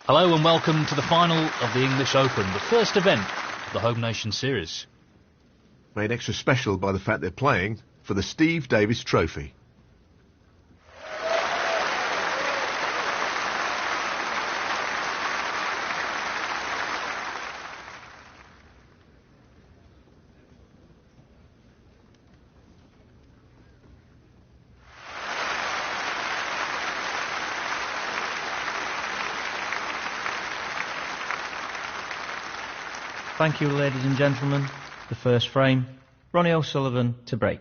Hello and welcome to the final of the English Open, the first event of the Home Nation Series. Made extra special by the fact they're playing for the Steve Davis Trophy. Thank you, ladies and gentlemen. The first frame, Ronnie O'Sullivan to break.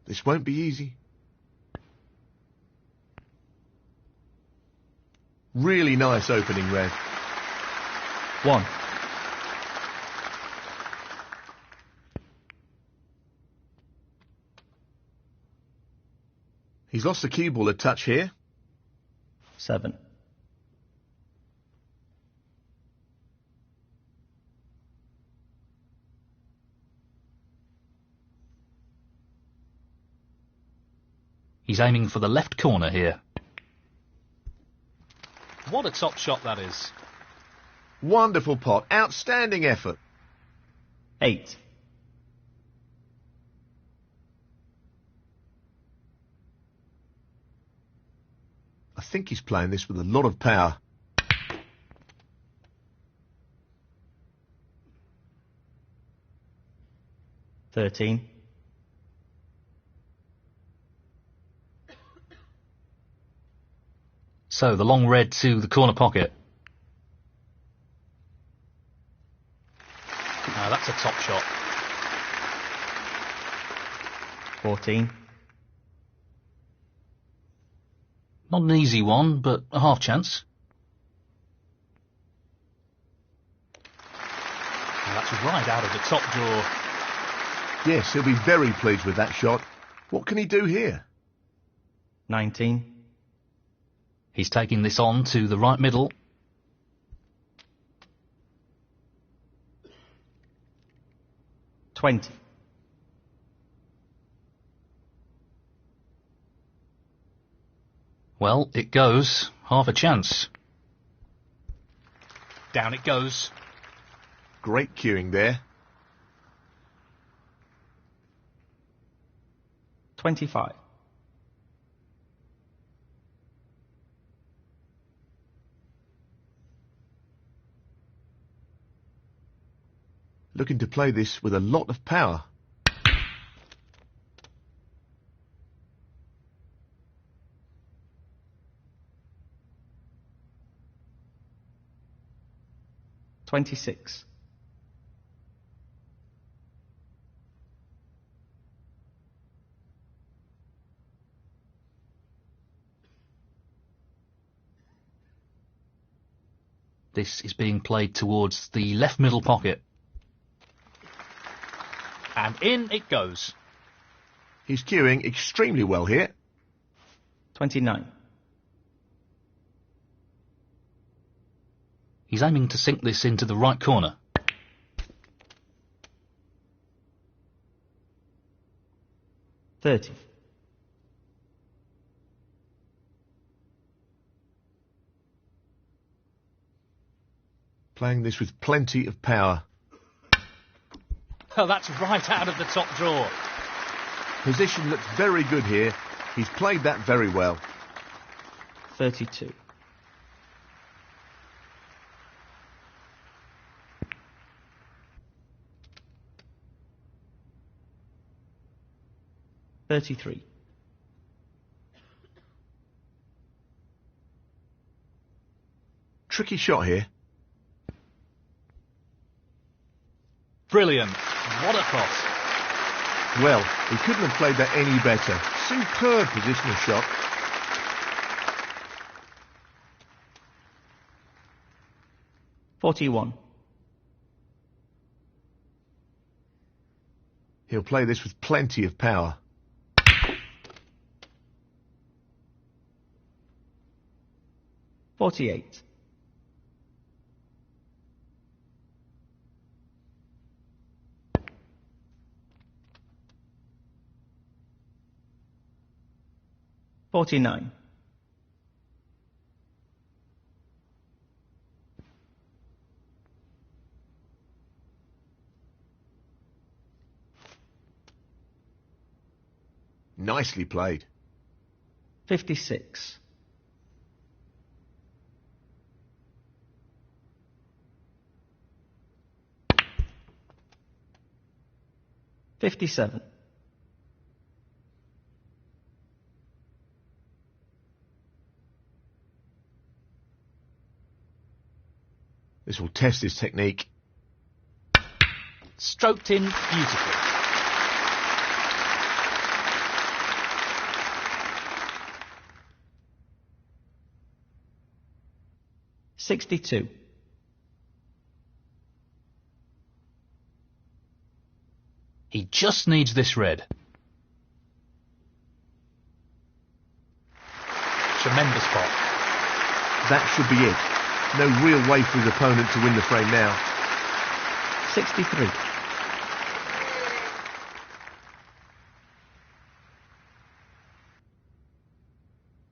This won't be easy. Really nice opening, Red. 1. He's lost the cue ball a touch here. 7. He's aiming for the left corner here. What a top shot that is. Wonderful pot. Outstanding effort. 8. I think he's playing this with a lot of power. 13. So the long red to the corner pocket. Now that's a top shot. 14. Not an easy one, but a half chance. Now that's right out of the top drawer. Yes, he'll be very pleased with that shot. What can he do here? 19. He's taking this on to the right middle. 20. Well, it goes. Half a chance. Down it goes. Great cueing there. 25. Looking to play this with a lot of power. $26. This is being played towards the left middle pocket. And in it goes. He's cueing extremely well here. 29. He's aiming to sink this into the right corner. 30. Playing this with plenty of power. Oh, that's right out of the top drawer. Position looks very good here. He's played that very well. 32. 33. Tricky shot here. Brilliant. What a cross. Well, he couldn't have played that any better. Superb positional shot. .41. He'll play this with plenty of power. .48. .49. Nicely played. 56. .57. This will test his technique. Stroked in beautifully. .62. He just needs this red. Tremendous pot. That should be it. No real way for his opponent to win the frame now. 63.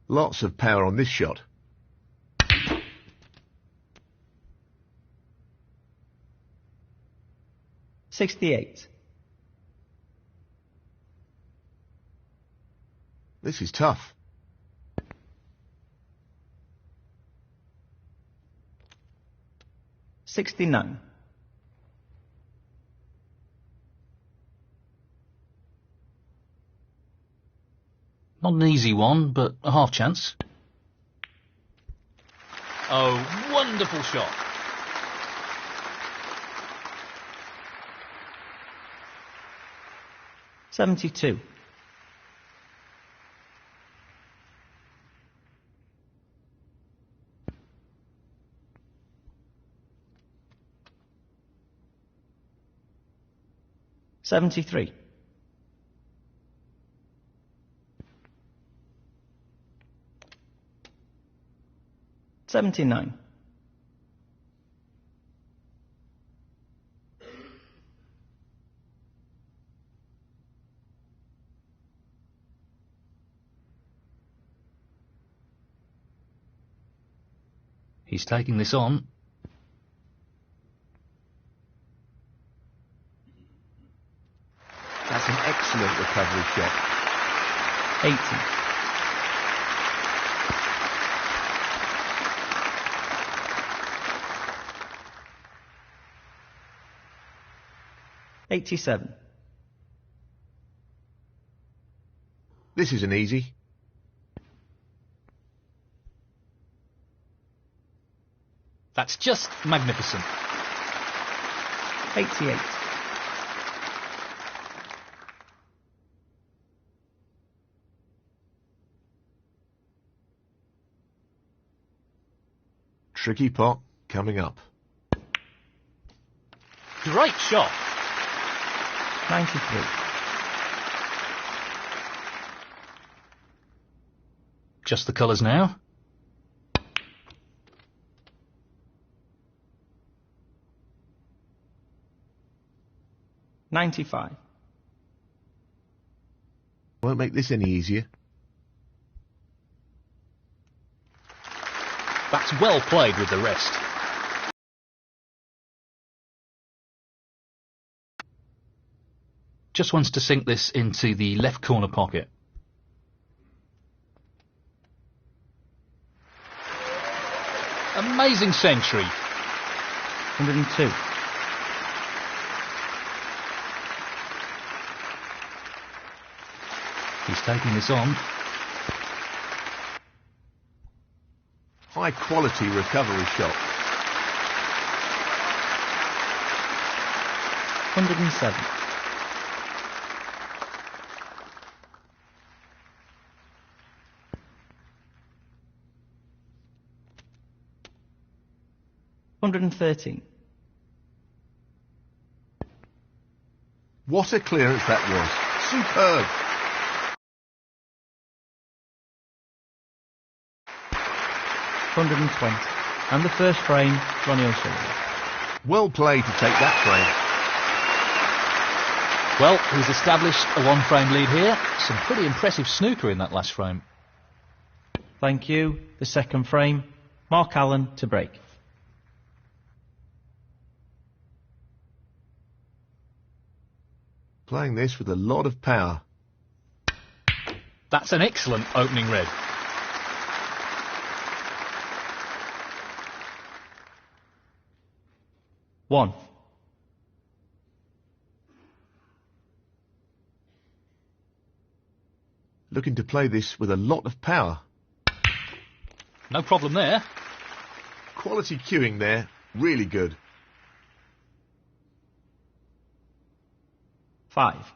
Lots of power on this shot. .68. This is tough. .69. Not an easy one, but a half chance. Oh, wonderful shot. .72. .73. .79. He's taking this on. That's an excellent recovery shot. 80. .87. This isn't easy. That's just magnificent. 88. Tricky pot coming up. Great shot. 93. Just the colours now. .95. Won't make this any easier. That's well played with the rest. Just wants to sink this into the left corner pocket. Amazing century. 102. taking this on. High quality recovery shot. 107. $113. What a clearance that was. Superb. $120. And the first frame, Ronnie O'Sullivan. Well played to take that frame. Well, he's established a one-frame lead here. Some pretty impressive snooker in that last frame. Thank you. The second frame, Mark Allen to break. Playing this with a lot of power. That's an excellent opening red. One. Looking to play this with a lot of power. No problem there. Quality cueing there, really good. 5.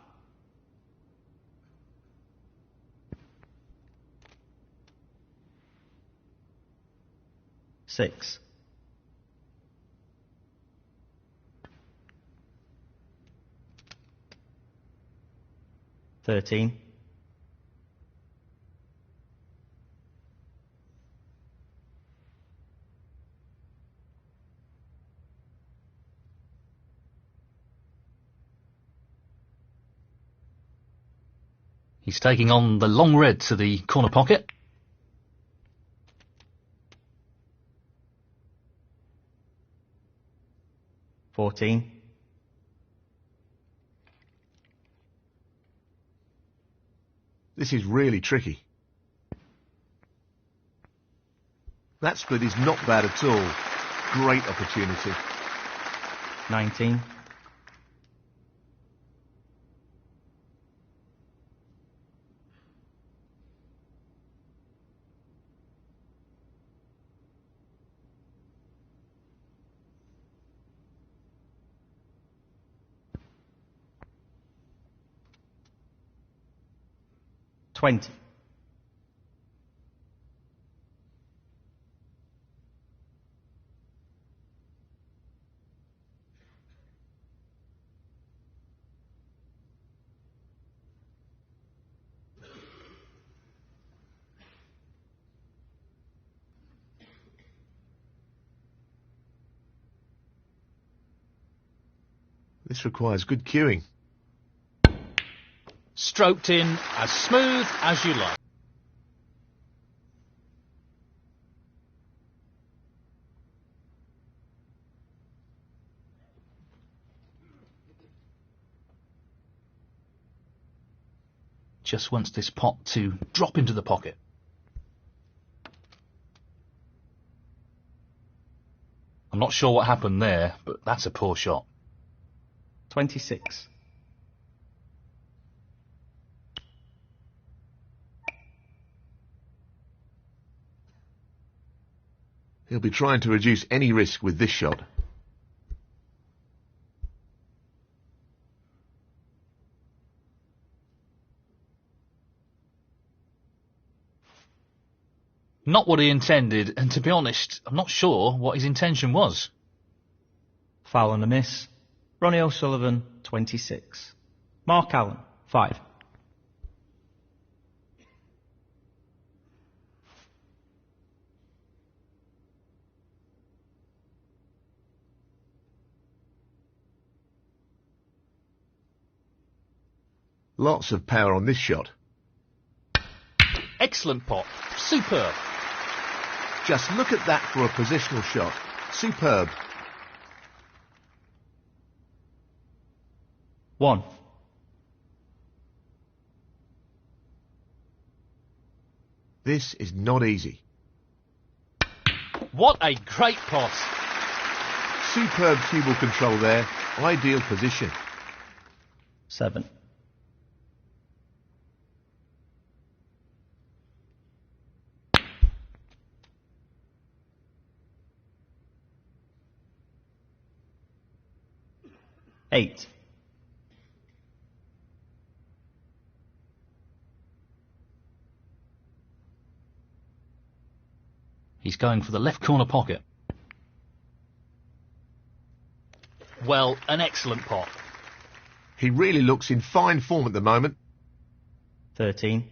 6. 13. 'He's taking on the long red to the corner pocket. 14. 'This is really tricky. That split is not bad at all. Great opportunity. 19. 20. This requires good cueing. Stroked in as smooth as you like. Just wants this pot to drop into the pocket. I'm not sure what happened there, but that's a poor shot. 26. He'll be trying to reduce any risk with this shot. Not what he intended, and to be honest, I'm not sure what his intention was. Foul and a miss. Ronnie O'Sullivan, 26. Mark Allen, 5. Lots of power on this shot. Excellent pot. Superb. Just look at that for a positional shot. Superb. 1. This is not easy. What a great pot. Superb cue ball control there. Ideal position. 7. 8. He's going for the left corner pocket. Well, an excellent pot. He really looks in fine form at the moment. 13.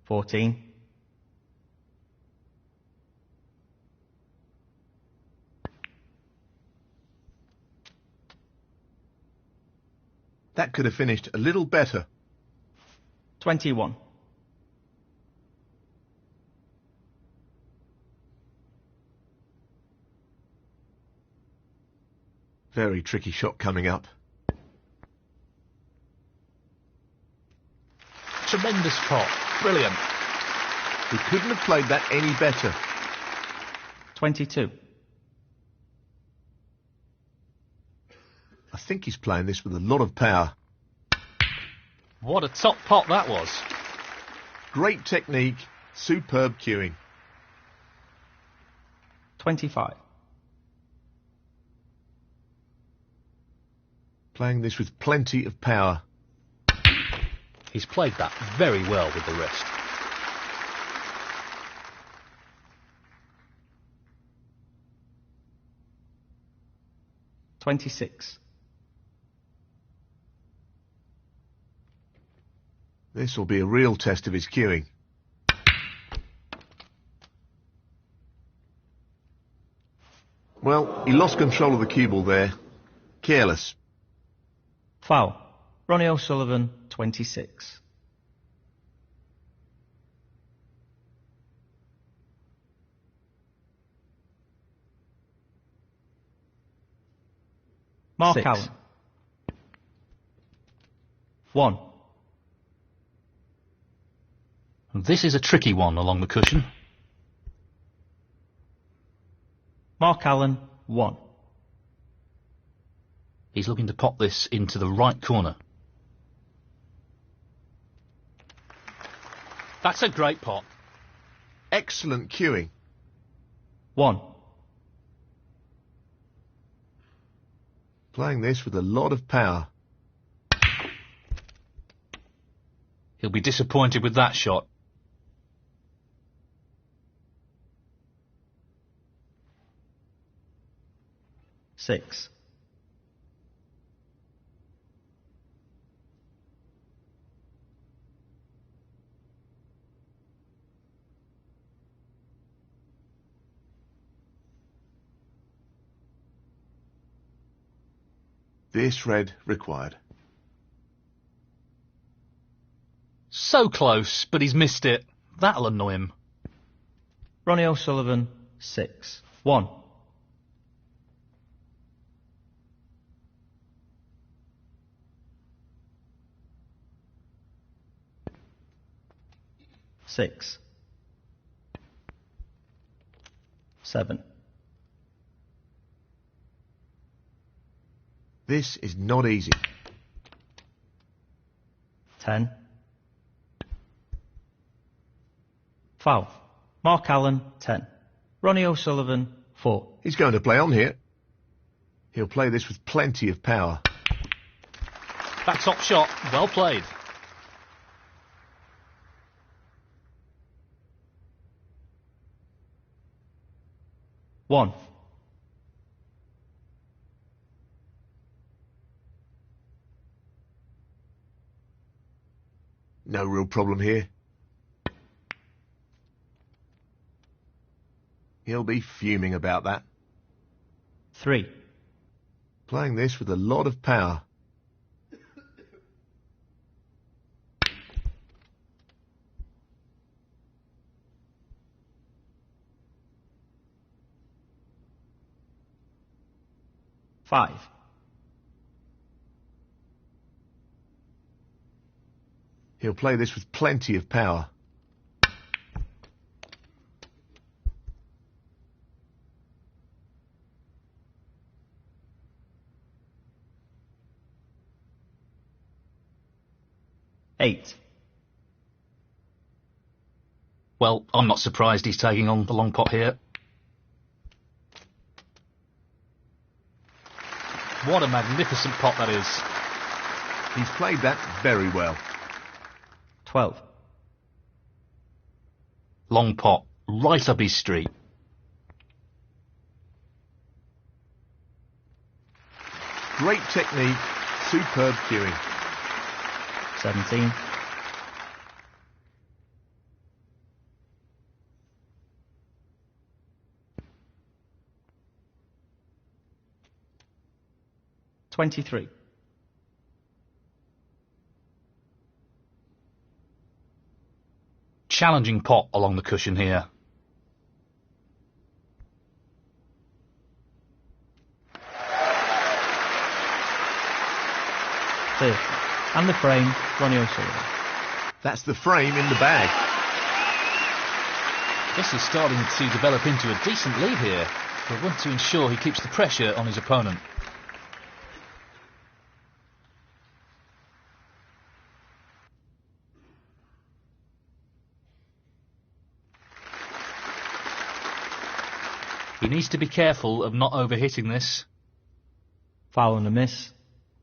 14. 'That could have finished a little better. 21. Very tricky shot coming up. Tremendous pot. Brilliant. He couldn't have played that any better. 22. I think he's playing this with a lot of power. What a top pot that was. Great technique, superb cueing. 25. Playing this with plenty of power. He's played that very well with the wrist. 26. This will be a real test of his cueing. Well, he lost control of the cue ball there. Careless. Foul. Ronnie O'Sullivan, 26. Mark 6. Allen. 1. This is a tricky one along the cushion. Mark Allen, 1. He's looking to pop this into the right corner. That's a great pot. Excellent cueing. 1. Playing this with a lot of power. He'll be disappointed with that shot. 6. This red required. So close, but he's missed it. That'll annoy him. Ronnie O'Sullivan, 6. 1. Six. 7. This is not easy. 10. Foul. Mark Allen, 10. Ronnie O'Sullivan, 4. He's going to play on here. He'll play this with plenty of power. That top shot, well played. 1. No real problem here. He'll be fuming about that. 3. Playing this with a lot of power. Five. He'll play this with plenty of power. 8. Well, I'm not surprised he's taking on the long pot here. What a magnificent pot that is. He's played that very well. 12. Long pot, right up his street. Great technique, superb cueing. 17. $23. Challenging pot along the cushion here. And the frame, Ronnie O'Sullivan. That's the frame in the bag. This is starting to develop into a decent lead here. He'll want to ensure he keeps the pressure on his opponent. He needs to be careful of not overhitting this. Foul and a miss.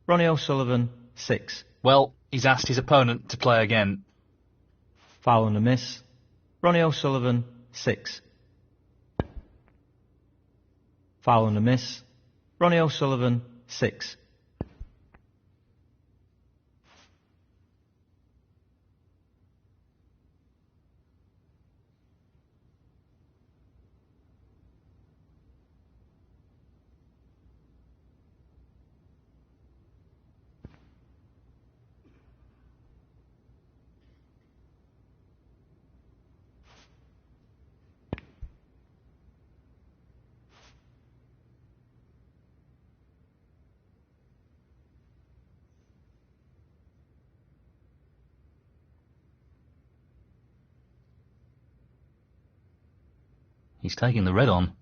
Ronnie O'Sullivan, 6. Well, he's asked his opponent to play again. Foul and a miss. Ronnie O'Sullivan, 6. Foul and a miss. Ronnie O'Sullivan, 6. He's taking the red on.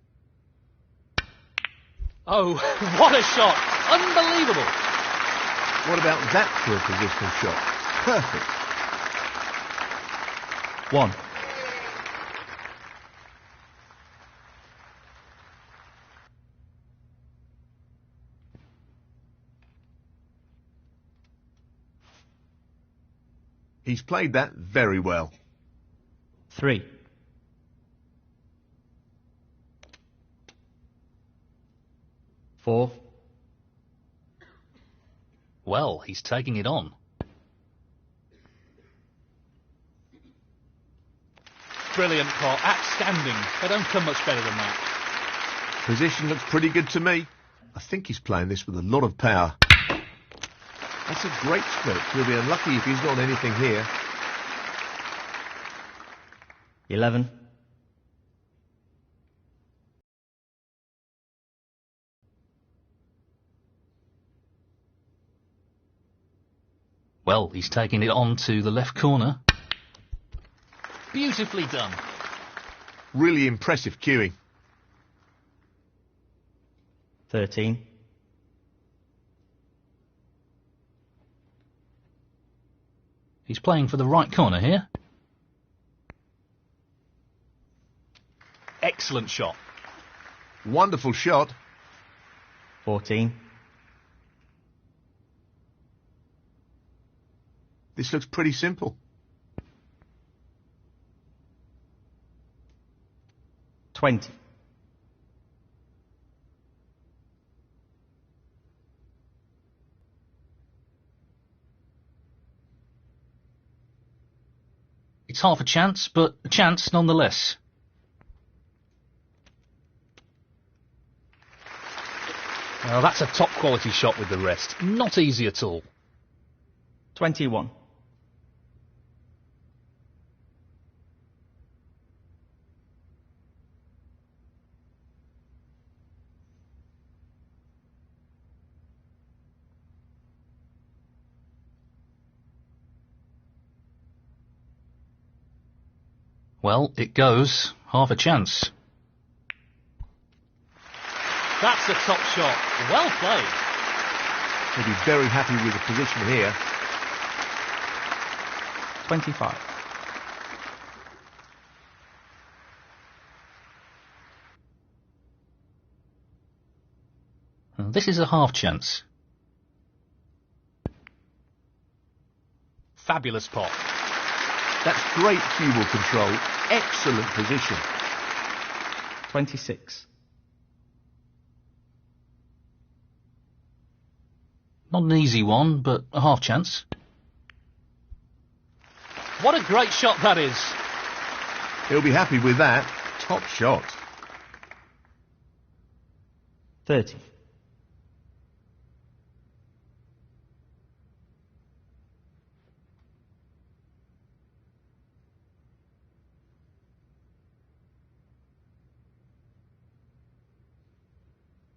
Oh, what a shot! Unbelievable! What about that for a positional shot? Perfect. 1. He's played that very well. 3. Four. Well, he's taking it on. Brilliant pot, outstanding. They don't come much better than that. Position looks pretty good to me. I think he's playing this with a lot of power. That's a great stroke. He'll be unlucky if he's not anything here. 11. Well, he's taking it on to the left corner. Beautifully done. Really impressive cueing. 13. He's playing for the right corner here. Excellent shot. Wonderful shot. 14. This looks pretty simple. 20. It's half a chance, but a chance nonetheless. Well, that's a top quality shot with the rest. Not easy at all. 21. Well, it goes. Half a chance. That's a top shot. Well played. He'll be very happy with the position here. 25. This is a half chance. Fabulous pot. That's great cue ball control. Excellent position. 26. Not an easy one, but a half chance. What a great shot that is. He'll be happy with that. Top shot. 30.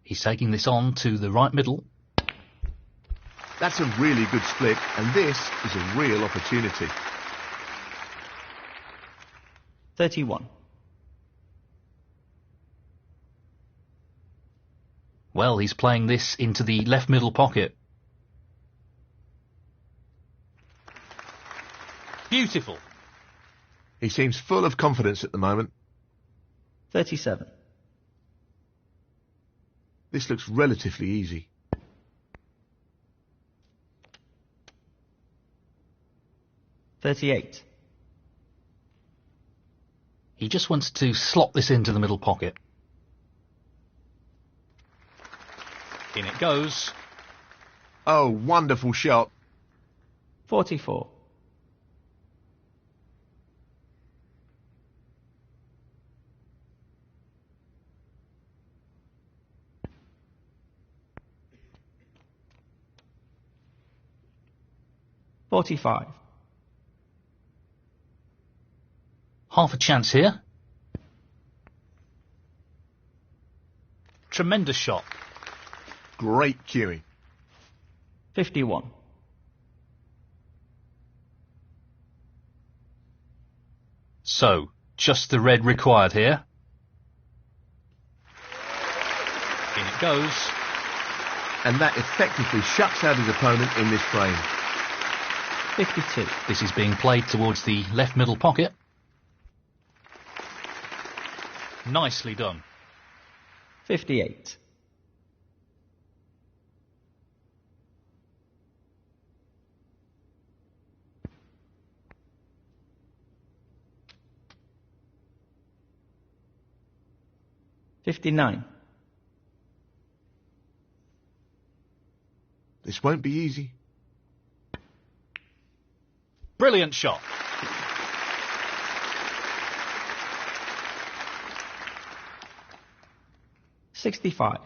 He's taking this on to the right middle. That's a really good split, and this is a real opportunity. 31. Well, he's playing this into the left middle pocket. Beautiful. He seems full of confidence at the moment. 37. This looks relatively easy. 38. He just wants to slot this into the middle pocket. In it goes. Oh, wonderful shot. 44. $45. Half a chance here. Tremendous shot. Great cueing. 51. So, just the red required here. In it goes. And that effectively shuts out his opponent in this frame. 52. This is being played towards the left middle pocket. Nicely done. 58. $59. This won't be easy. Brilliant shot. $65.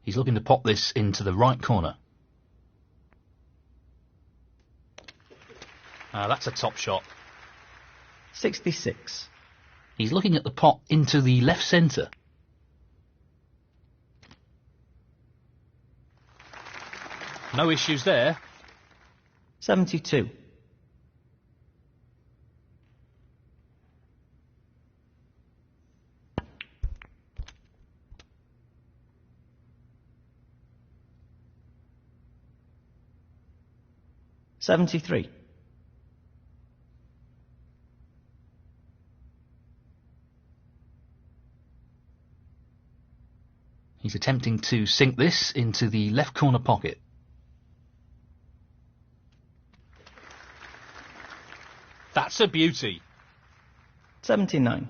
He's looking to pop this into the right corner. That's a top shot. 66. He's looking at the pot into the left centre. No issues there. 72. $73. He's attempting to sink this into the left corner pocket. That's a beauty. 79.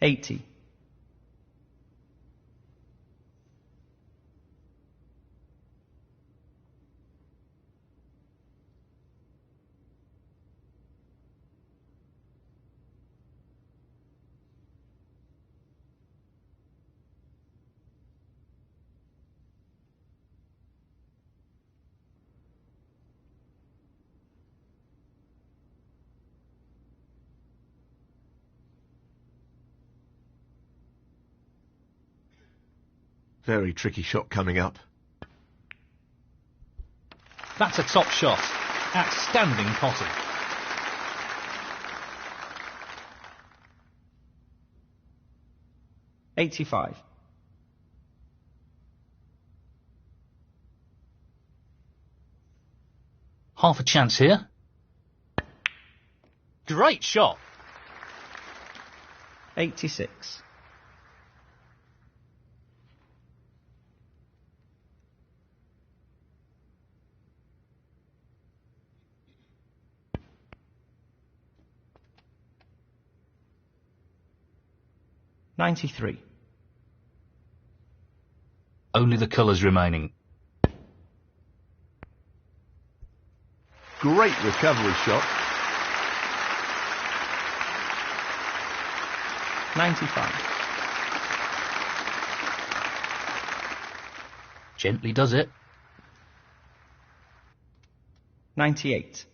$80. Very tricky shot coming up. That's a top shot. Outstanding potting. $85. Half a chance here. Great shot. 86. $93. Only the colours remaining. Great recovery shot. 95. Gently does it. 98.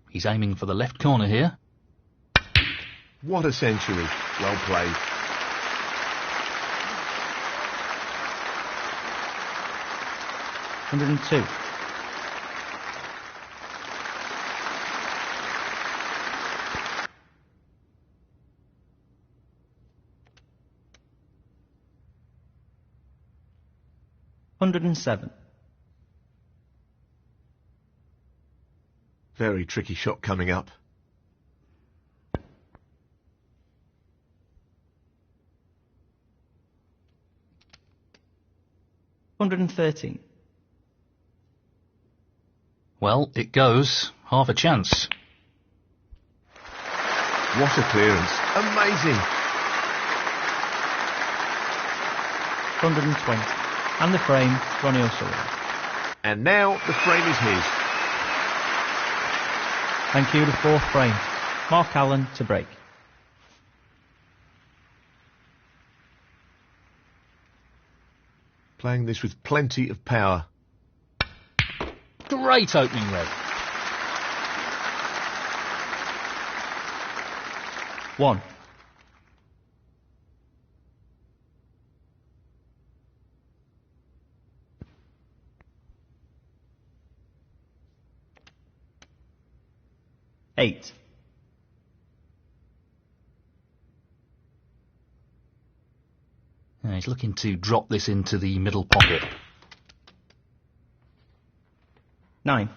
He's aiming for the left corner here. What a century. Well played. $102. $107. Very tricky shot coming up. $113. Well, it goes. Half a chance. What a clearance. Amazing. 120. And the frame, Ronnie O'Sullivan. And now the frame is his. Thank you, the fourth frame. Mark Allen to break. Playing this with plenty of power. Great opening red. 1. $8. He's looking to drop this into the middle pocket. 9.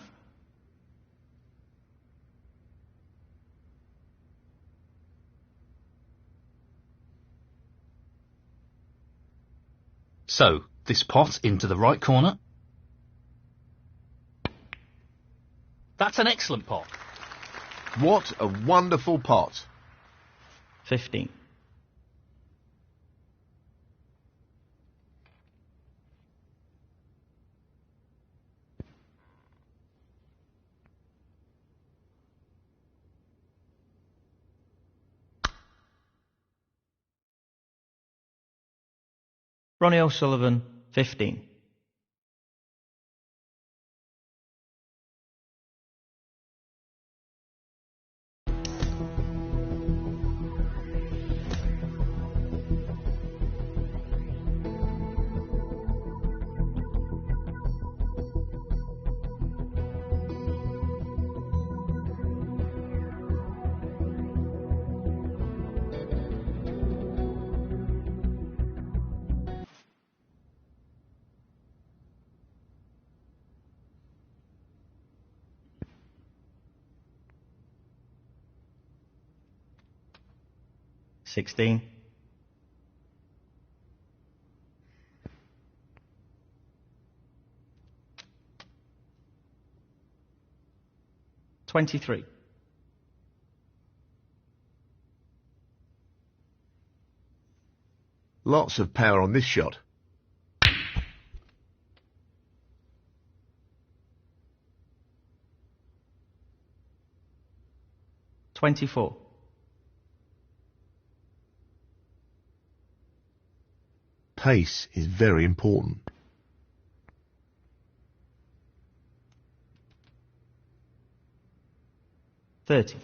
So, this pot into the right corner. That's an excellent pot. What a wonderful pot. 15. Ronnie O'Sullivan, 15. $16. $23. Lots of power on this shot. $24. Pace is very important. $30.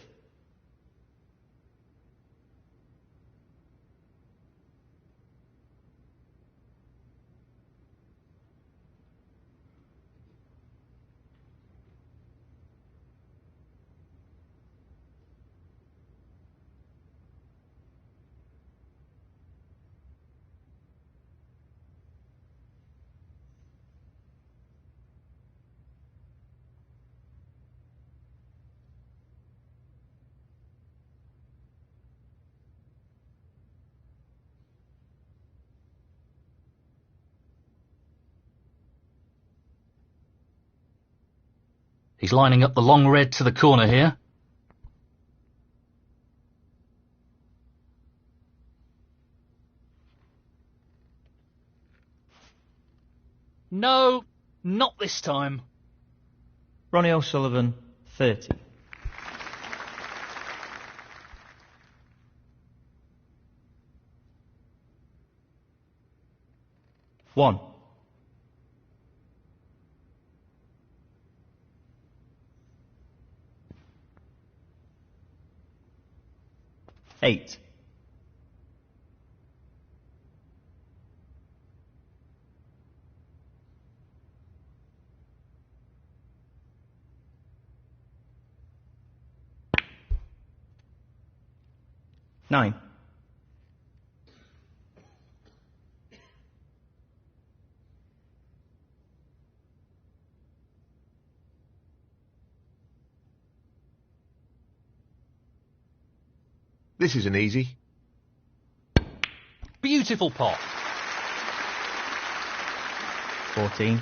He's lining up the long red to the corner here. No, not this time. Ronnie O'Sullivan, 30. One. Eight. Nine. This isn't easy. Beautiful pot. 14.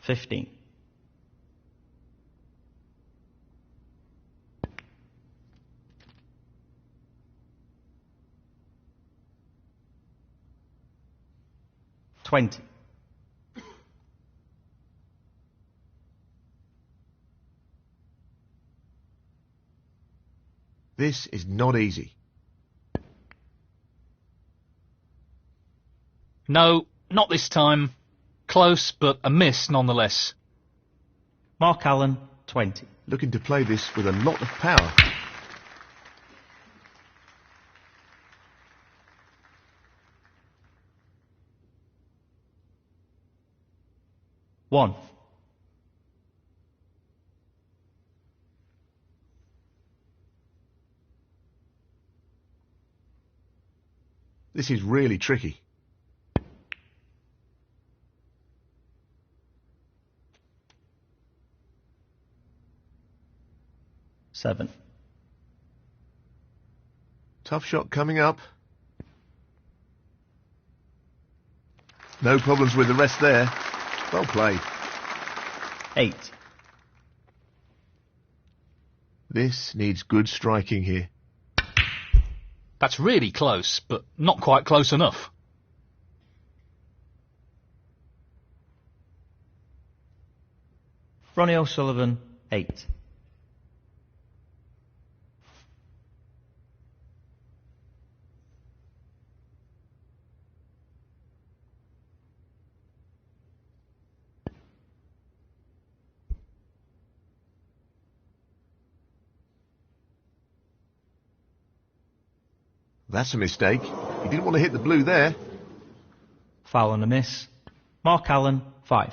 15. 20. 'This is not easy. No, not this time. Close, but a miss nonetheless. Mark Allen, 20. Looking to play this with a lot of power. One. This is really tricky. Seven. Tough shot coming up. No problems with the rest there. Well played. 8. This needs good striking here. That's really close, but not quite close enough. Ronnie O'Sullivan, 8. That's a mistake. He didn't want to hit the blue there. Foul and a miss. Mark Allen, 5.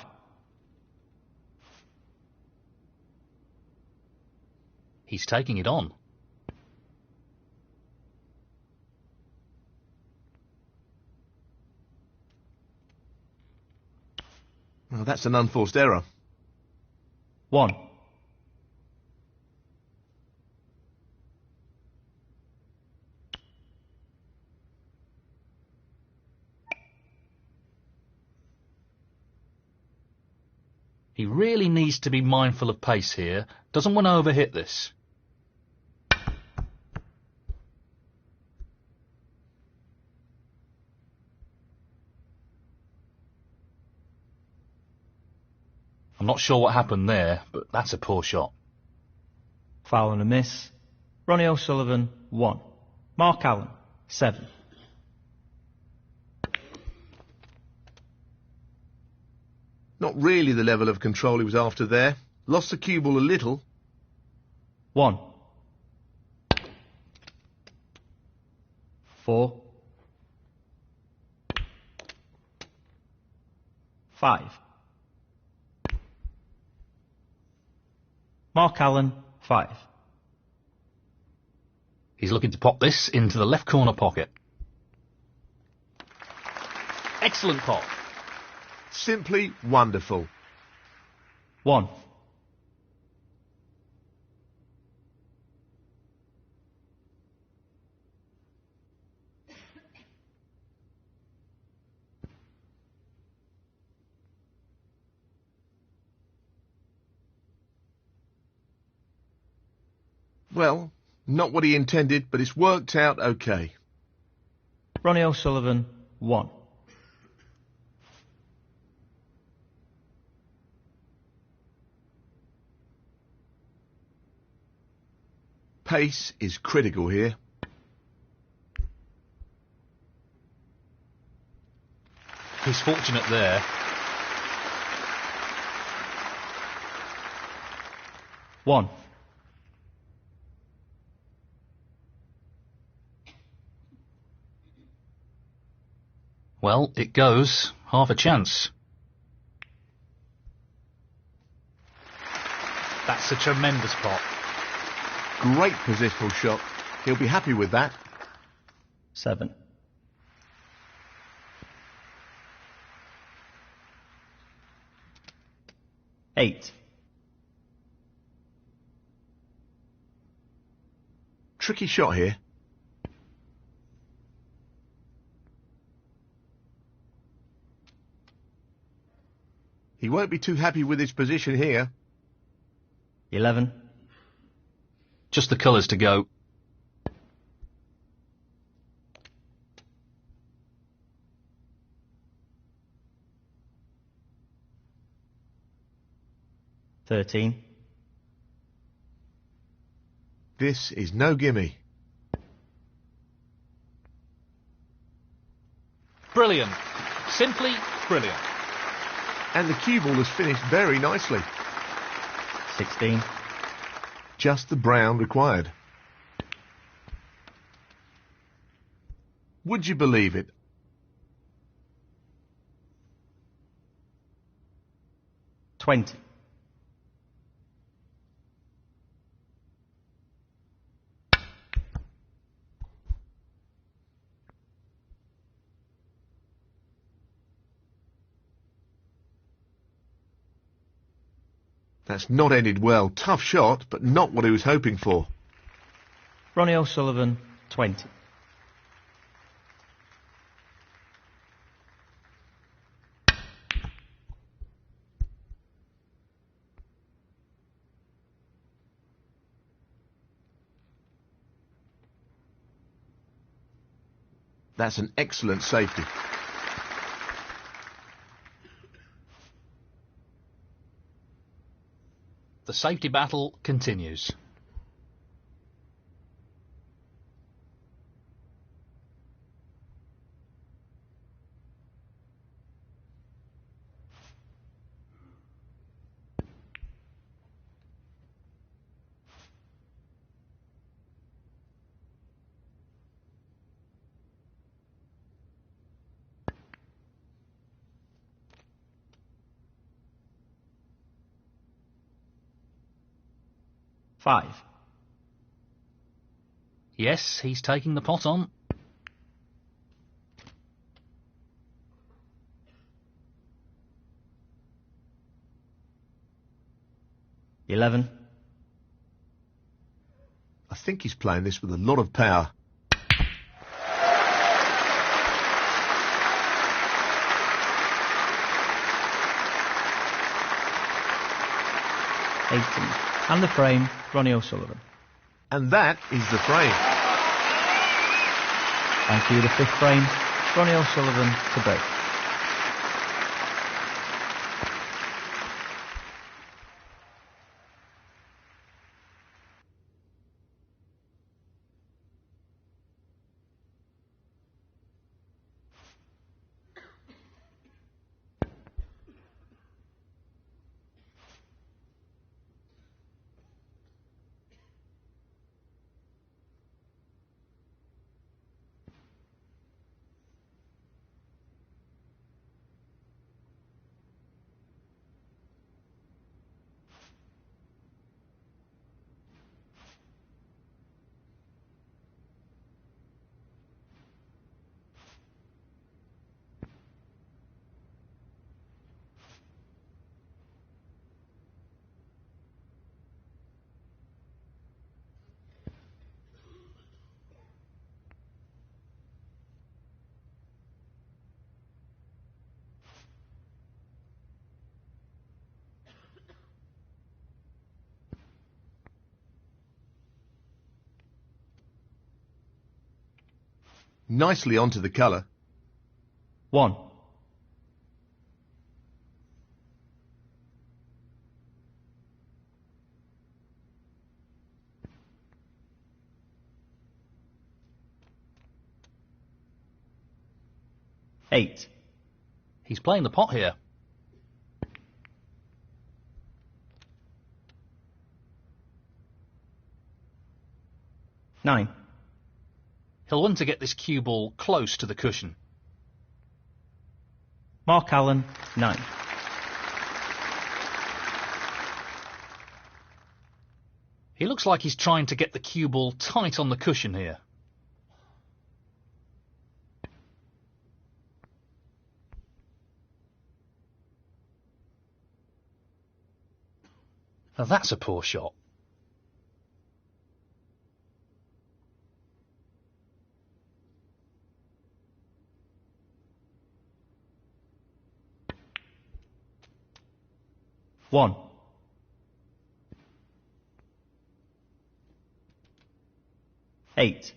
He's taking it on. Well, that's an unforced error. 1. He really needs to be mindful of pace here. Doesn't want to overhit this. I'm not sure what happened there, but that's a poor shot. Foul and a miss. Ronnie O'Sullivan, 1. Mark Allen, 7. Not really the level of control he was after there. Lost the cue ball a little. 1. 4. 5. Mark Allen, 5. He's looking to pop this into the left corner pocket. Excellent pop. Simply wonderful. 1. Well, not what he intended, but it's worked out okay. Ronnie O'Sullivan, 1. Pace is critical here. He's fortunate there. 1. Well, it goes. Half a chance. That's a tremendous pot. Great positional shot. He'll be happy with that. 7. 8. Tricky shot here. He won't be too happy with his position here. 11. Just the colours to go. 13. This is no gimme. Brilliant. Simply brilliant. And the cue ball has finished very nicely. 16. Just the brown required. Would you believe it? 20. That's not ended well. Tough shot, but not what he was hoping for. Ronnie O'Sullivan, 20. That's an excellent safety. The safety battle continues. Five. Yes, he's taking the pot on. 11. I think he's playing this with a lot of power. And the frame, Ronnie O'Sullivan. And that is the frame. Thank you, the fifth frame, Ronnie O'Sullivan to break. Nicely onto the colour. 1. Eight. He's playing the pot here. 9. He'll want to get this cue ball close to the cushion. Mark Allen, 9. He looks like he's trying to get the cue ball tight on the cushion here. Now that's a poor shot. One. 8.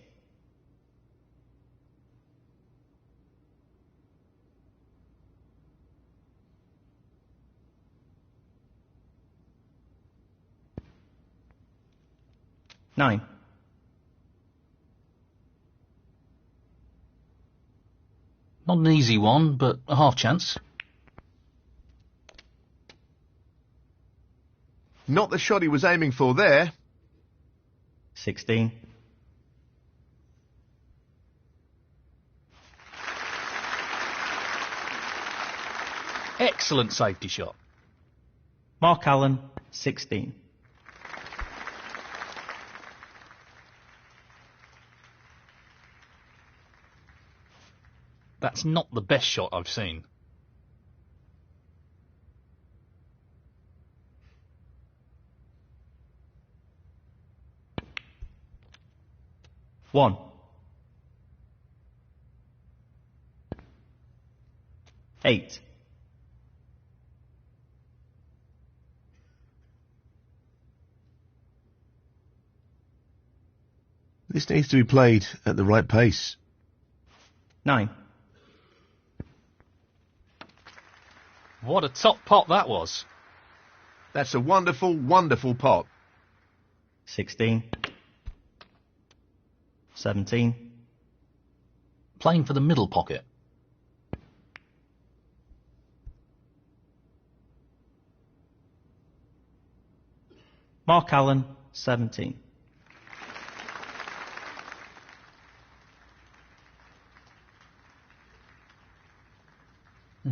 9. Not an easy one, but a half chance. Not the shot he was aiming for there. 16. Excellent safety shot. Mark Allen, 16. That's not the best shot I've seen. One. 8. 'This needs to be played at the right pace. 9. What a top pot that was. That's a wonderful, wonderful pot. 16. 17. Playing for the middle pocket. 'Mark Allen, 17.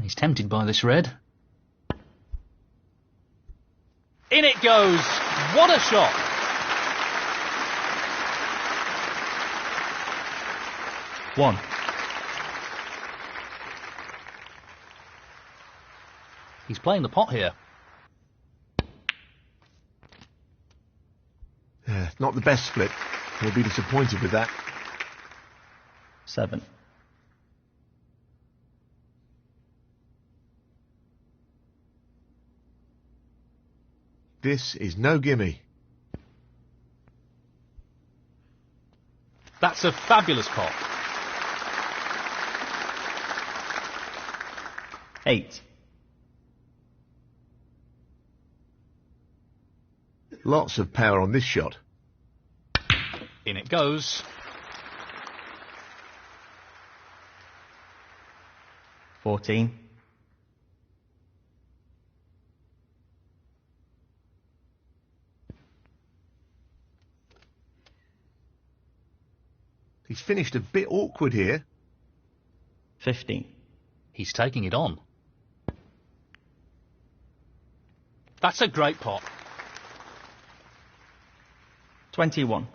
He's tempted by this red. In it goes! What a shot! One. He's playing the pot here. Not the best split. He'll be disappointed with that. 7. This is no gimme. That's a fabulous pot. 8. Lots of power on this shot. In it goes. 14. He's finished a bit awkward here. 15. He's taking it on. That's a great pot. 21.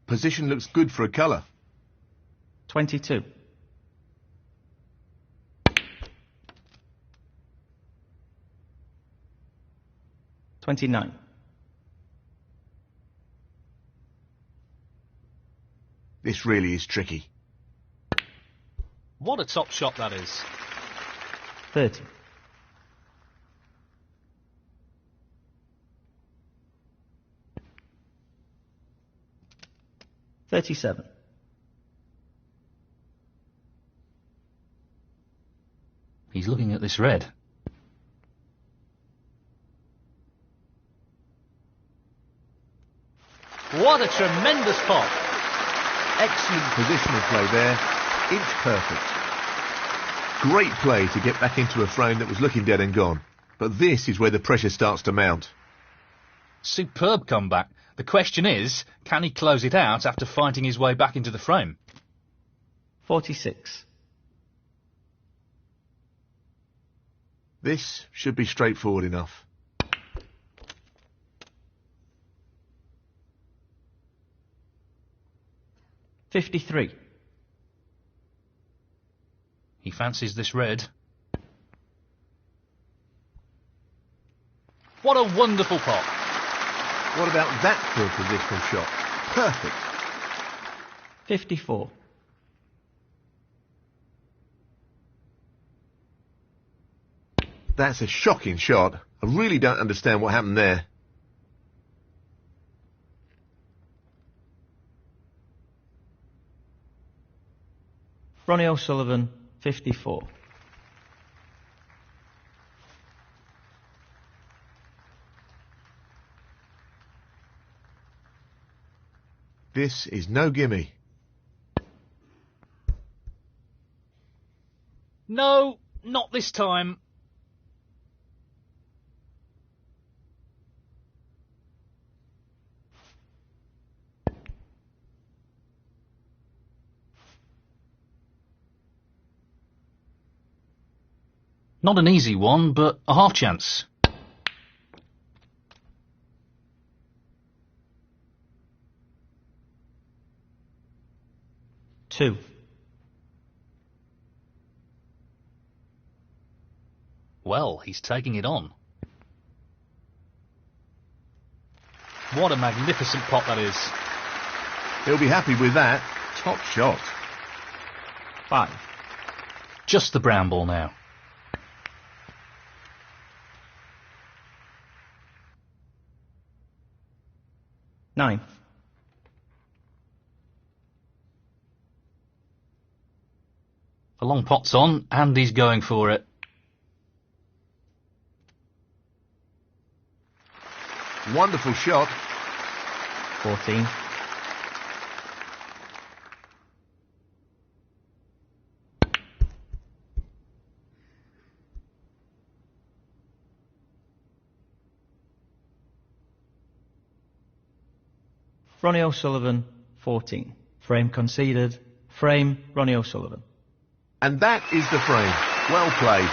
Position looks good for a colour. 22. 29. This really is tricky. What a top shot that is. 30. 37. He's looking at this red. What a tremendous pot! Excellent positional play there. Inch perfect. Great play to get back into a frame that was looking dead and gone. But this is where the pressure starts to mount. Superb comeback. The question is, can he close it out after fighting his way back into the frame? 46. This should be straightforward enough. $53. He fancies this red. What a wonderful pot! What about that for a positional shot? Perfect. 54. That's a shocking shot. I really don't understand what happened there. Ronnie O'Sullivan, 54. This is no gimme. No, not this time. Not an easy one, but a half chance. Two. Well, he's taking it on. What a magnificent pot that is. He'll be happy with that. Top shot. 5. Just the brown ball now. Nine. The long pot's on, and he's going for it. Wonderful shot. 14. Ronnie O'Sullivan, 14. Frame conceded. Frame, Ronnie O'Sullivan. And that is the frame. Well played.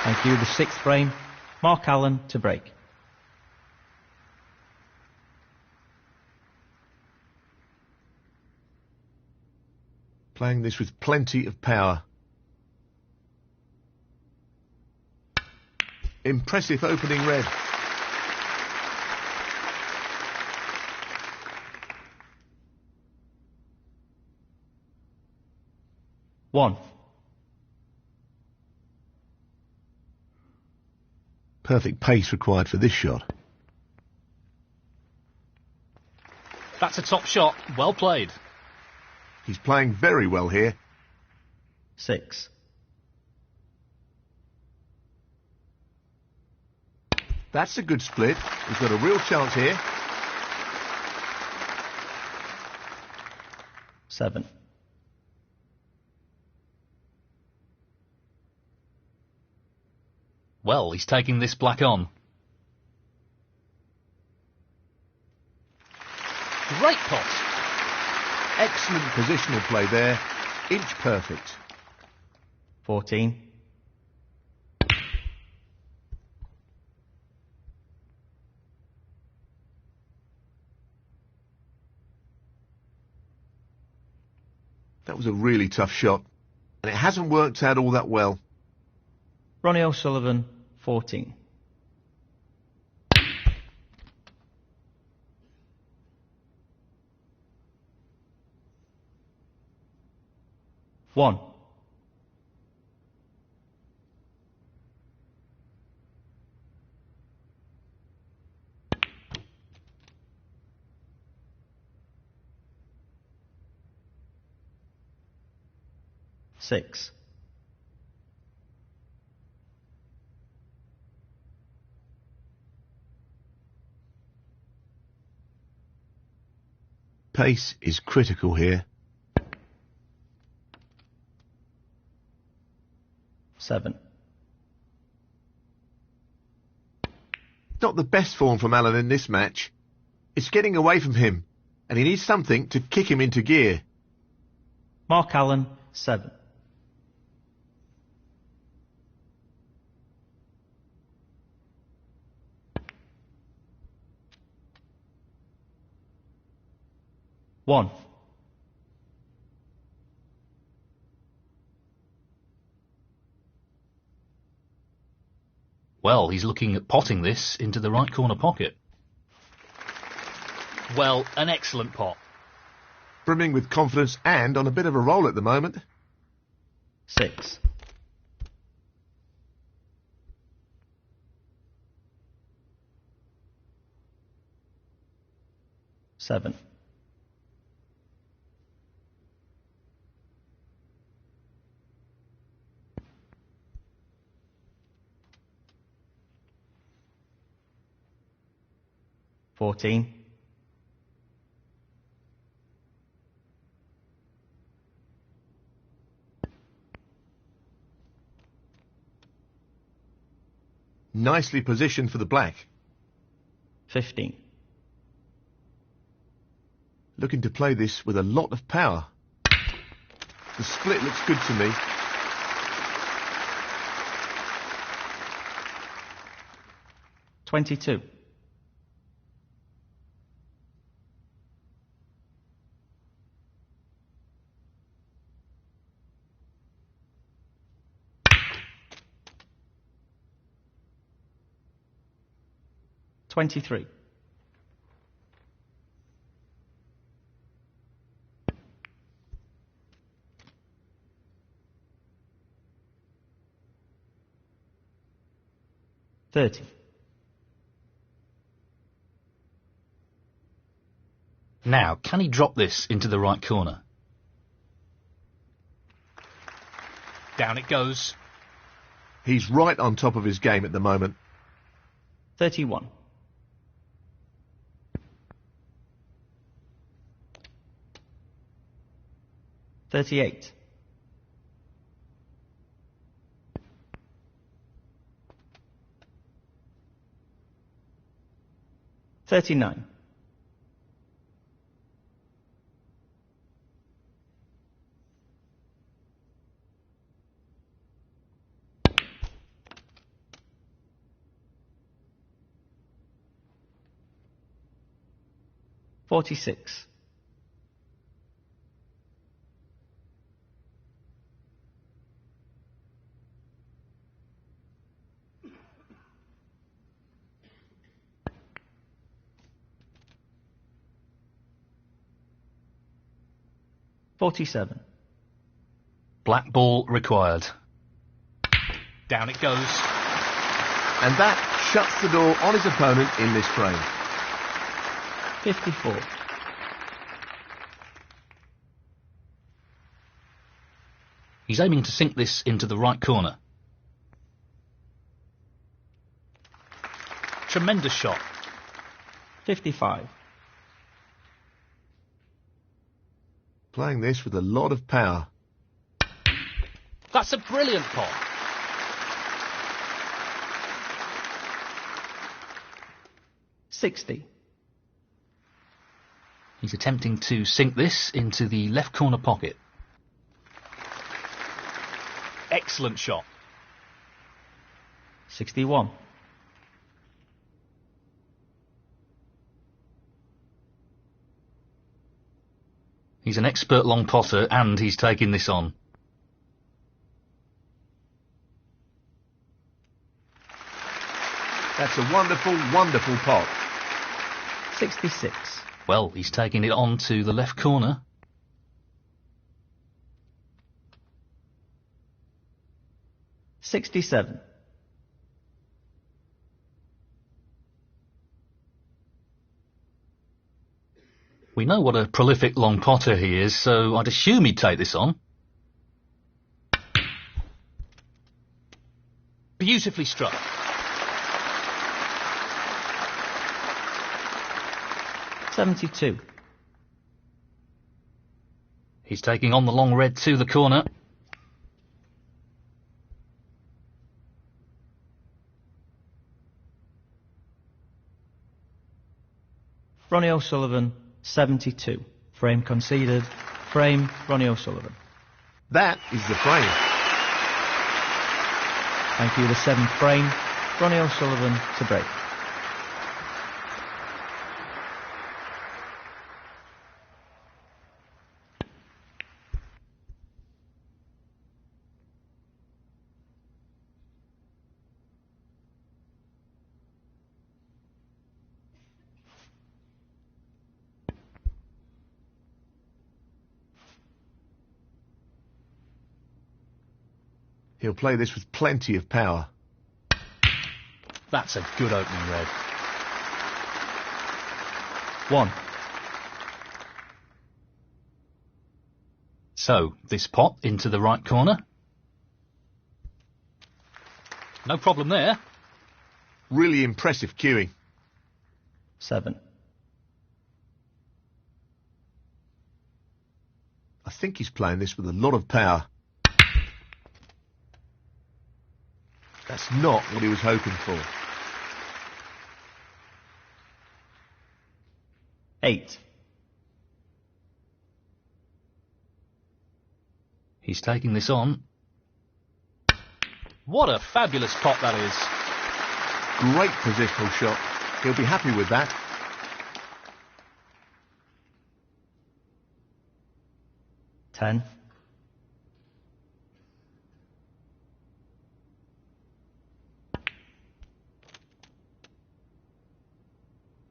Thank you. The 6th frame, Mark Allen to break. Playing this with plenty of power. Impressive opening red. One. Perfect pace required for this shot. That's a top shot. Well played. He's playing very well here. 6. That's a good split. He's got a real chance here. 7. Well, he's taking this black on. Great pot. Excellent positional play there. Inch perfect. 14. That was a really tough shot, and it hasn't worked out all that well. Ronnie O'Sullivan, 14. One. 6. Pace is critical here. 7. Not the best form from Allen in this match. It's getting away from him, and he needs something to kick him into gear. Mark Allen, 7. One. Well, he's looking at potting this into the right corner pocket. Well, an excellent pot. Brimming with confidence and on a bit of a roll at the moment. 6. Seven. Fourteen. Nicely positioned for the black. 15. Looking to play this with a lot of power. The split looks good to me. 22. $23. 30. Now, can he drop this into the right corner? Down it goes. He's right on top of his game at the moment. 31. 38. 39. 46. 47. Black ball required. Down it goes. And that shuts the door on his opponent in this frame. 54. He's aiming to sink this into the right corner. Tremendous shot. 55. Playing this with a lot of power. That's a brilliant pot. $60. He's attempting to sink this into the left corner pocket. Excellent shot. 61. He's an expert long potter and he's taking this on. That's a wonderful, wonderful pot. 66. Well, he's taking it on to the left corner. 67. We know what a prolific long potter he is, so I'd assume he'd take this on. Beautifully struck. $72. He's taking on the long red to the corner. Ronnie O'Sullivan, 72. Frame conceded. Frame, Ronnie O'Sullivan. That is the frame. Thank you, the 7th frame. Ronnie O'Sullivan to break. He'll play this with plenty of power. That's a good opening red. 1. So, this pot into the right corner. No problem there. Really impressive cueing. 7. I think he's playing this with a lot of power. That's not what he was hoping for. 8. He's taking this on. What a fabulous pot that is. Great positional shot. He'll be happy with that. 10.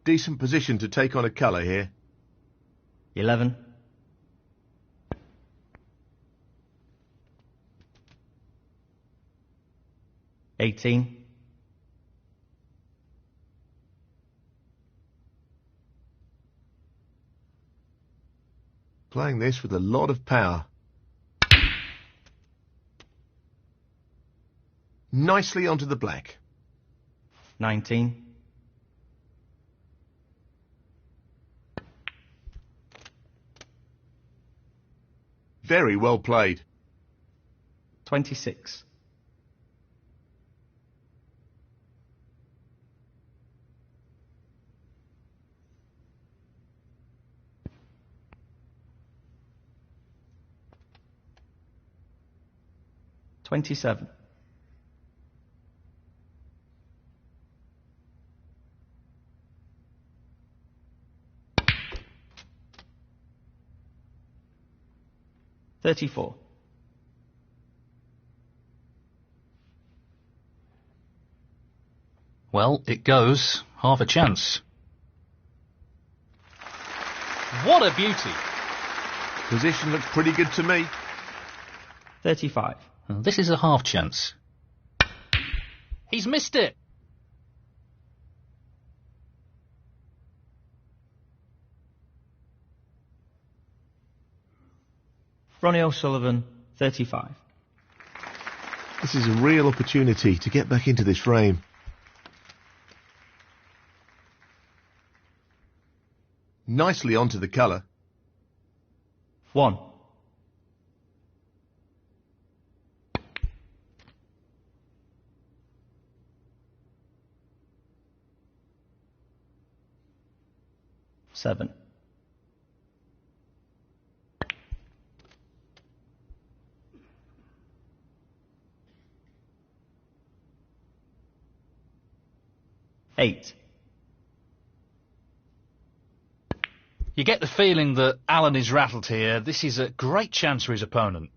Decent position to take on a colour here. 11. 18. 'Playing this with a lot of power. Nicely onto the black. 19. 'Very well played. 26. 27. 34. Well, it goes. Half a chance. What a beauty! Position looks pretty good to me. 35. This is a half chance. He's missed it! Ronnie O'Sullivan, 35. This is a real opportunity to get back into this frame. Nicely onto the colour. 1. 7. 8. You get the feeling that Alan is rattled here. This is a great chance for his opponent.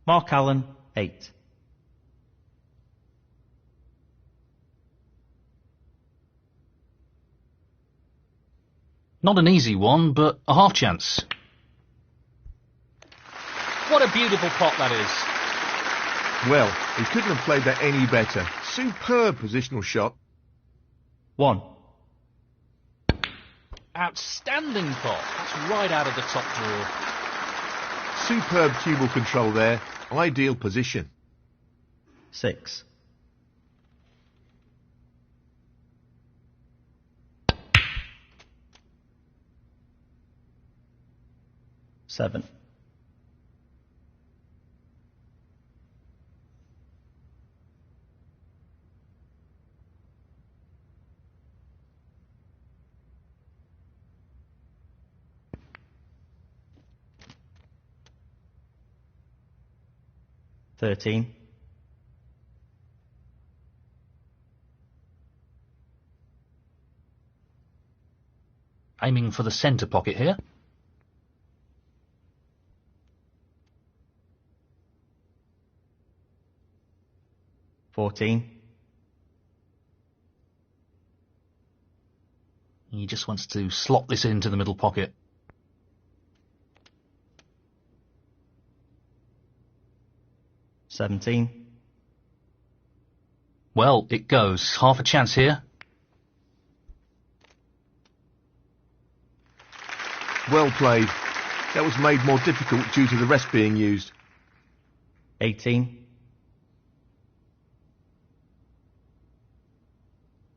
Mark Allen, 8. Not an easy one, but a half chance. What a beautiful pot that is. Well, he couldn't have played that any better. Superb positional shot. 1. Outstanding pot. That's right out of the top drawer. Superb cue ball control there. Ideal position. 6. Seven. Thirteen. Aiming for the centre pocket here. 14. He just wants to slot this into the middle pocket. 17. Well, it goes. Half a chance here. Well played. That was made more difficult due to the rest being used. 18.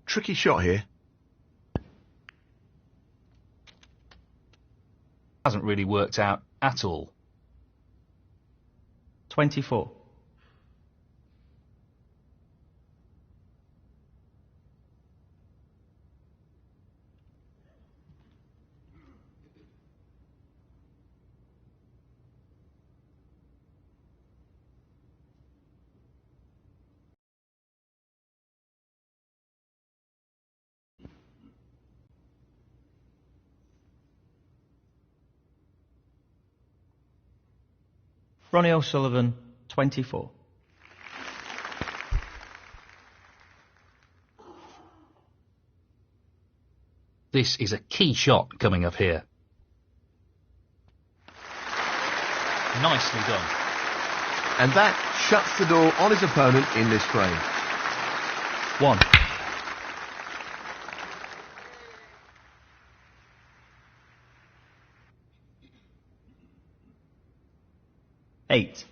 Tricky shot here. Hasn't really worked out at all. 24. Ronnie O'Sullivan, 24. This is a key shot coming up here. Nicely done. And that shuts the door on his opponent in this frame. 1. Eight.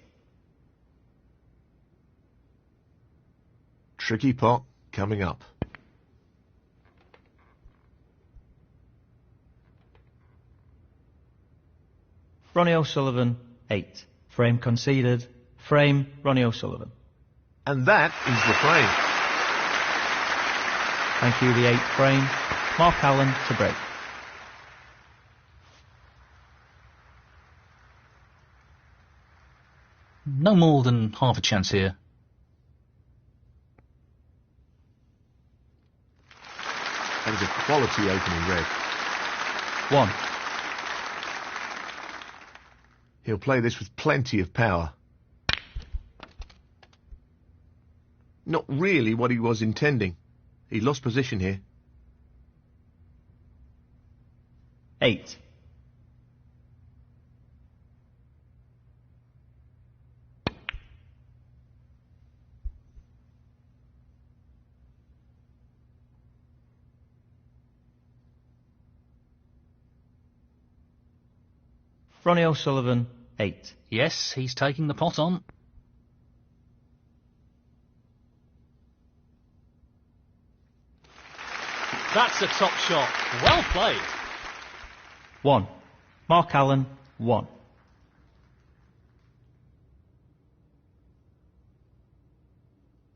Tricky pot coming up. Ronnie O'Sullivan, 8. Frame conceded. Frame, Ronnie O'Sullivan. And that is the frame. Thank you, the 8th frame. Mark Allen to break. No more than half a chance here. That is a quality opening red. 1. He'll play this with plenty of power. Not really what he was intending. He lost position here. 8. Ronnie O'Sullivan, 8. Yes, he's taking the pot on. That's a top shot. Well played. 1. Mark Allen, 1.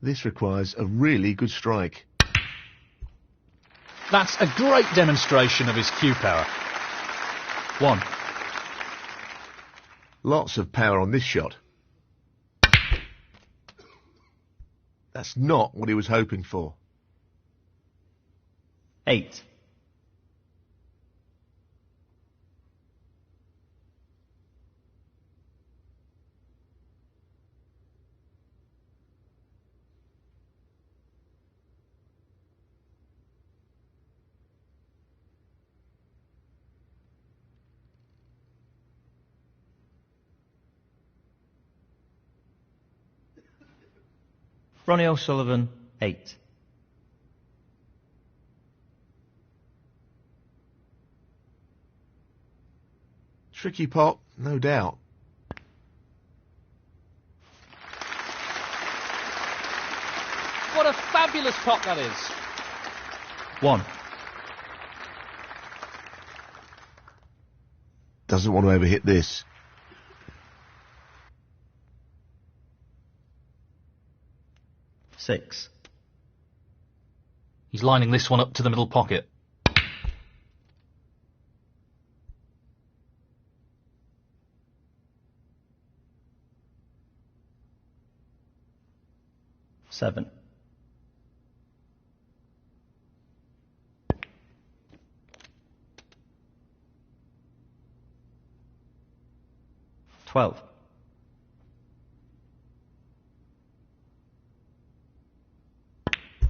This requires a really good strike. That's a great demonstration of his cue power. 1. Lots of power on this shot. That's not what he was hoping for. 8. Ronnie O'Sullivan, 8. Tricky pot, no doubt. What a fabulous pot that is. 1. Doesn't want to overhit this. 6. He's lining this one up to the middle pocket. 7. 12.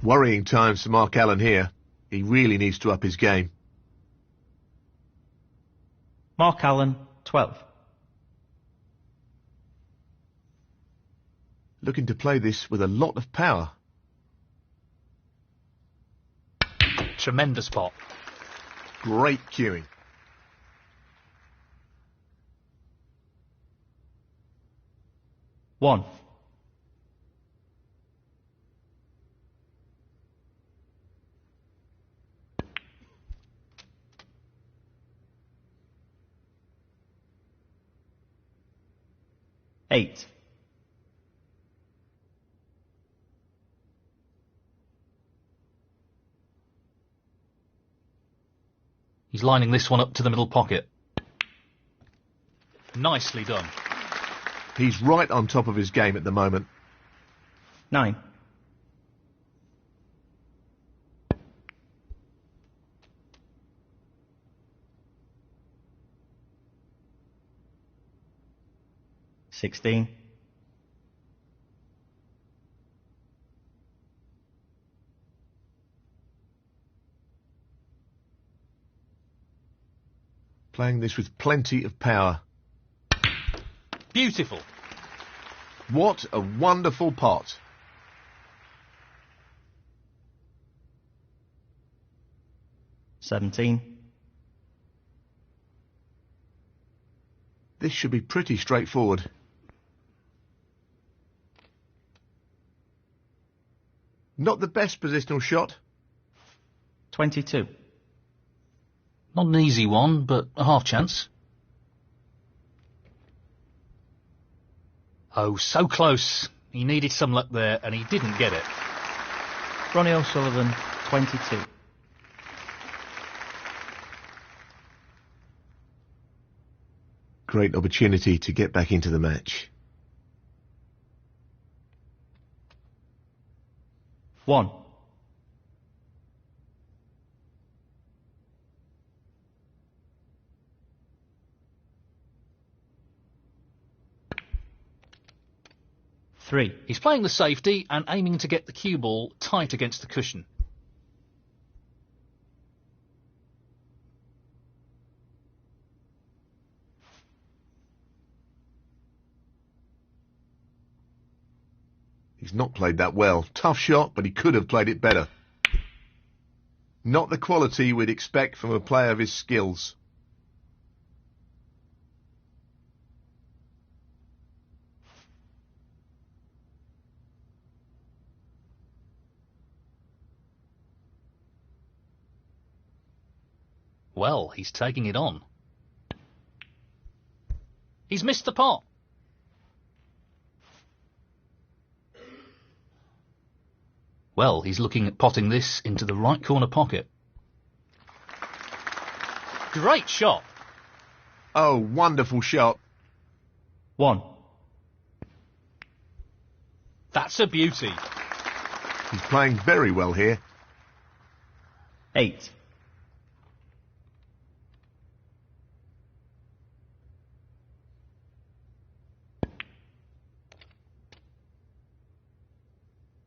Worrying times for Mark Allen here. He really needs to up his game. Mark Allen, 12. Looking to play this with a lot of power. Tremendous pot. Great cueing. 1. 8. 'He's lining this one up to the middle pocket. Nicely done. He's right on top of his game at the moment. 9. 16. 'Playing this with plenty of power. Beautiful. What a wonderful pot. 17. This should be pretty straightforward. Not the best positional shot. 22. Not an easy one, but a half chance. Oh, so close. He needed some luck there, and he didn't get it. Ronnie O'Sullivan, 22. Great opportunity to get back into the match. 1. 3. He's playing the safety and aiming to get the cue ball tight against the cushion. He's not played that well. Tough shot, but he could have played it better. Not the quality we'd expect from a player of his skills. Well, he's taking it on. He's missed the pot. Well, he's looking at potting this into the right corner pocket. Great shot. Oh, wonderful shot. 1. That's a beauty. He's playing very well here. 8.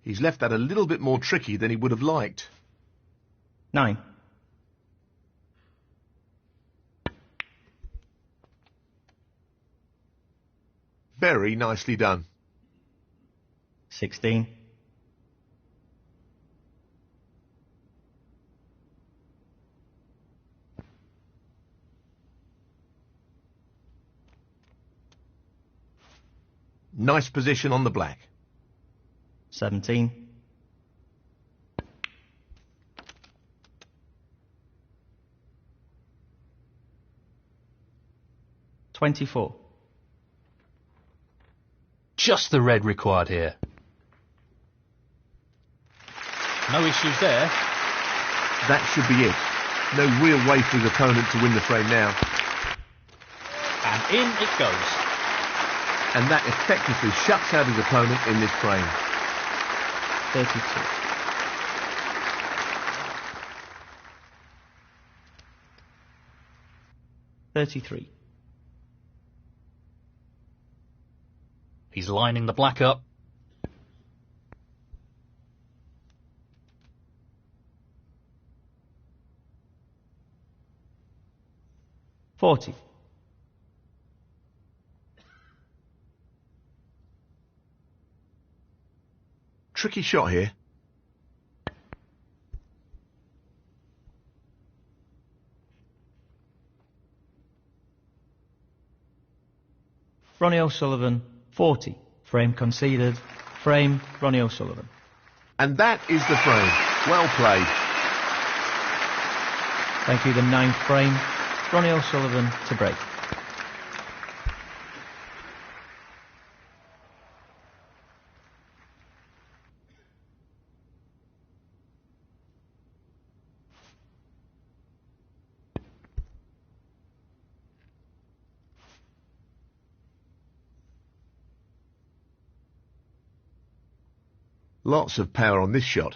'He's left that a little bit more tricky than he would have liked. 9. 'Very nicely done. 16. 'Nice position on the black. 17. 24. Just the red required here. No issues there. That should be it. No real way for his opponent to win the frame now. And in it goes. And that effectively shuts out his opponent in this frame. 32. 33. He's lining the black up. $40. Tricky shot here. Ronnie O'Sullivan, 40. Frame conceded. Frame, Ronnie O'Sullivan. And that is the frame. Well played. Thank you, the 9th frame. Ronnie O'Sullivan to break. Lots of power on this shot.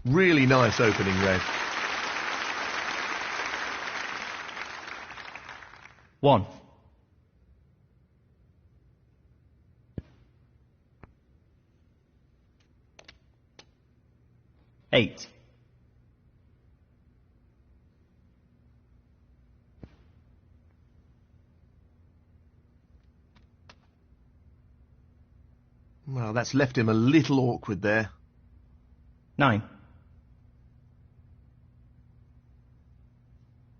Really nice opening red. 1. 8. 'Well, that's left him a little awkward there. 9.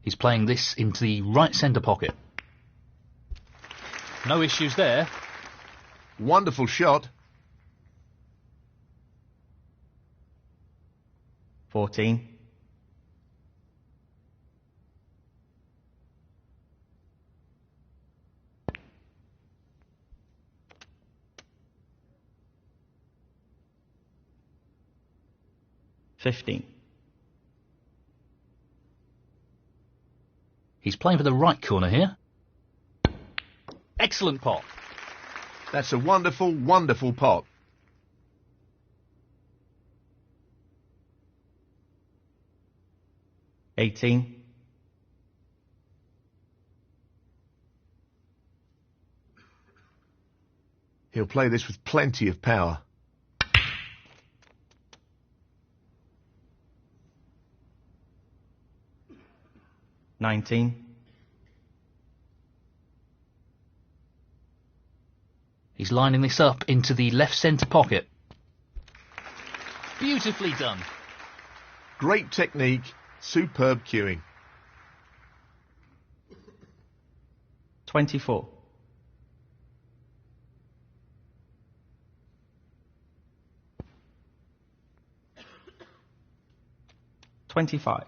He's playing this into the right centre pocket. No issues there. Wonderful shot. 14. 15. He's playing for the right corner here. Excellent pot. That's a wonderful, wonderful pot. 18. 'He'll play this with plenty of power. 19. He's lining this up into the left centre pocket. Beautifully done. Great technique, superb cueing. 24. 25.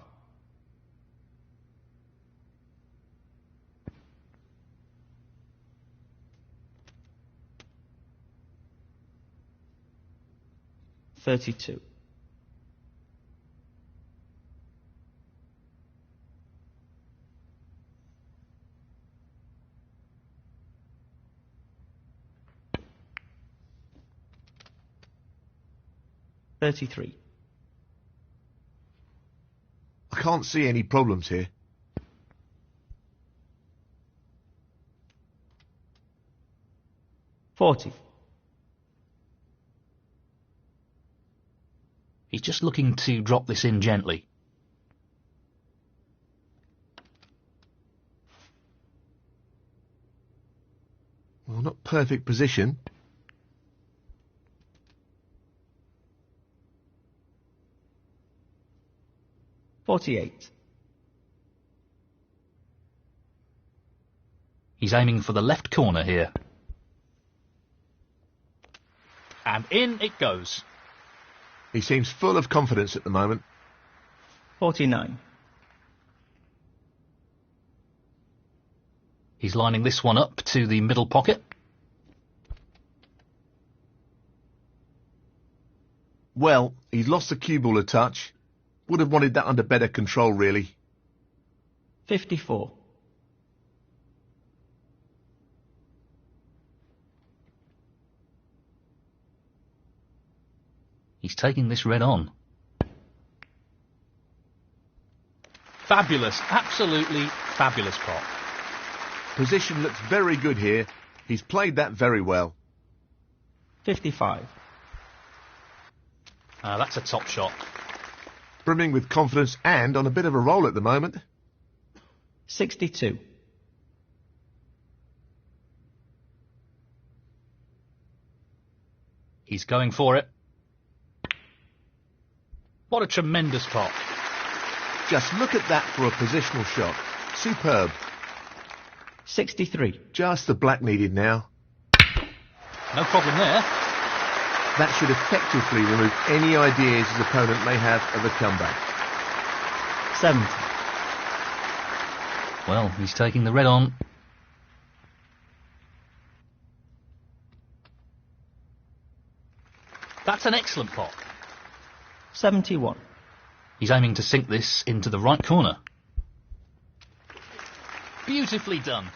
32. 33. I can't see any problems here. 40. He's just looking to drop this in gently. Well, not perfect position. 48. He's aiming for the left corner here. And in it goes. He seems full of confidence at the moment. 49. He's lining this one up to the middle pocket. Well, he's lost the cue ball a touch. Would have wanted that under better control, really. 54. He's taking this red on. Fabulous, absolutely fabulous pot. Position looks very good here. He's played that very well. 55. That's a top shot. Brimming with confidence and on a bit of a roll at the moment. 62. He's going for it. What a tremendous pot. Just look at that for a positional shot. Superb. 63. Just the black needed now. No problem there. That should effectively remove any ideas his opponent may have of a comeback. 70. Well, he's taking the red on. That's an excellent pot. 71. He's aiming to sink this into the right corner. Beautifully done.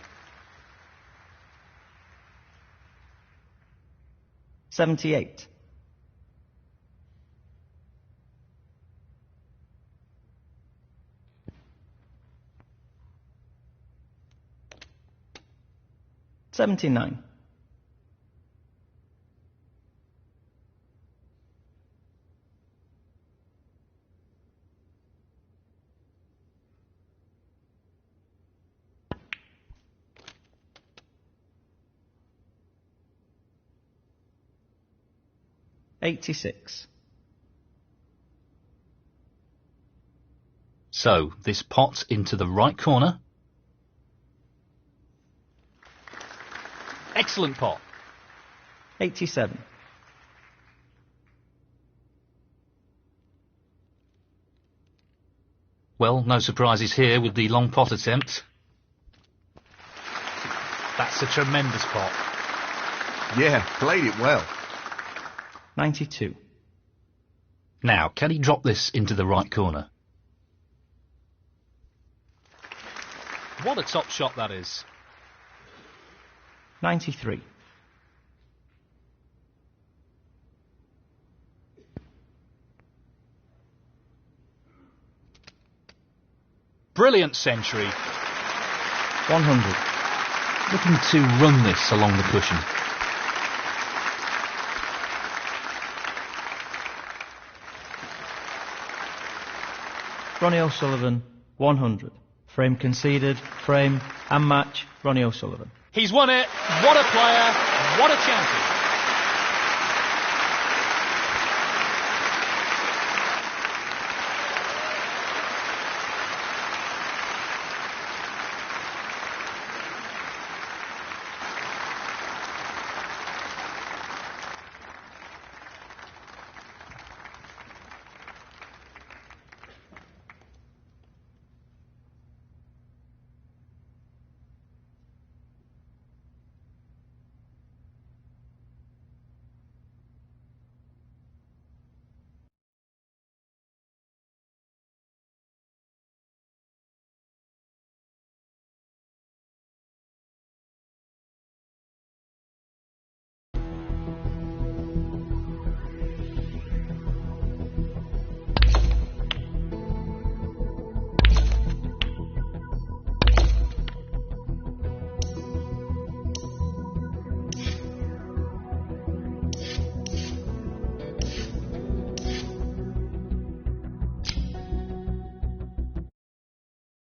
78. $79. $86. So, this pot into the right corner. Excellent pot. 87. Well, no surprises here with the long pot attempt. That's a tremendous pot. Yeah, played it well. 92. Now, can he drop this into the right corner? What a top shot that is. 93. Brilliant century. 100. Looking to run this along the cushion. Ronnie O'Sullivan, 100. Frame conceded, frame and match, Ronnie O'Sullivan. He's won it. What a player. What a champion.